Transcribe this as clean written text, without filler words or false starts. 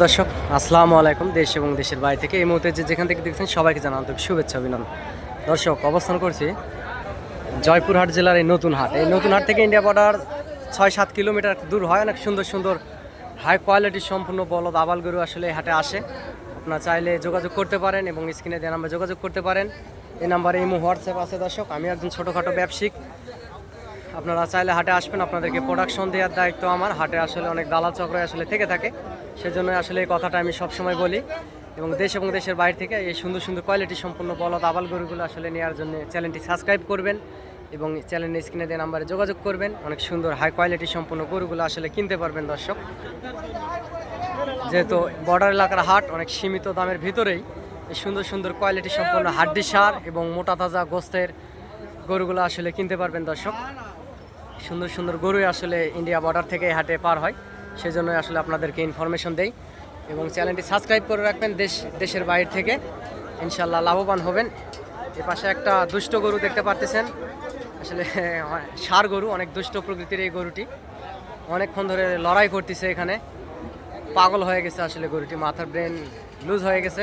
দর্শক আসসালামু আলাইকুম। দেশ এবং দেশের বাইরে থেকে এই মুহূর্তে যেখান থেকে দেখছেন সবাইকে জানান আন্তরিক শুভেচ্ছা অভিনন্দন। দর্শক অবস্থান করছি জয়পুরহাট জেলার এই নতুন হাট। এই নতুন হাট থেকে ইন্ডিয়া বর্ডার ৬-৭ কিলোমিটার দূর হয়। অনেক সুন্দর সুন্দর হাই কোয়ালিটির সম্পূর্ণ বলদ আবাল গরু আসলে এই হাটে আসে। আপনারা চাইলে যোগাযোগ করতে পারেন এবং স্ক্রিনে দেওয়া নাম্বারে যোগাযোগ করতে পারেন। এই নাম্বারে ইমো হোয়াটসঅ্যাপ আছে। দর্শক আমি একজন ছোটোখাটো ব্যবসায়িক, আপনারা চাইলে হাটে আসবেন, আপনাদেরকে প্রোডাকশন দেওয়ার দায়িত্ব আমার। হাটে আসলে অনেক দালাল চক্র আসলে থেকে থাকে, সেজন্য আসলে এই কথাটা আমি সবসময় বলি। এবং দেশের বাইরে থেকে এই সুন্দর সুন্দর কোয়ালিটি সম্পূর্ণ বলদ আবাল গরুগুলো আসলে নেওয়ার জন্য চ্যানেলটি সাবস্ক্রাইব করবেন এবং চ্যানেলের স্ক্রিনে দেওয়া নাম্বারে যোগাযোগ করবেন। অনেক সুন্দর হাই কোয়ালিটি সম্পূর্ণ গরুগুলো আসলে কিনতে পারবেন। দর্শক যেহেতু বর্ডার এলাকার হাট, অনেক সীমিত দামের ভিতরেই এই সুন্দর সুন্দর কোয়ালিটি সম্পূর্ণ হাড্ডি সার এবং মোটা তাজা গোস্তের গরুগুলো আসলে কিনতে পারবেন। দর্শক সুন্দর সুন্দর গরুই আসলে ইন্ডিয়া বর্ডার থেকে হাটে পার হয়, সেজন্যই আসলে আপনাদেরকে ইনফরমেশন দেই এবং চ্যানেলটি সাবস্ক্রাইব করে রাখবেন। দেশের বাইরে থেকে ইনশাল্লাহ লাভবান হবেন। এ পাশে একটা দুষ্ট গরু দেখতে পারতেছেন, আসলে ষাঁড় গরু, অনেক দুষ্ট প্রকৃতির এই গরুটি। অনেকক্ষণ ধরে লড়াই করতেছে, এখানে পাগল হয়ে গেছে আসলে গরুটি, মাথার ব্রেন লুজ হয়ে গেছে।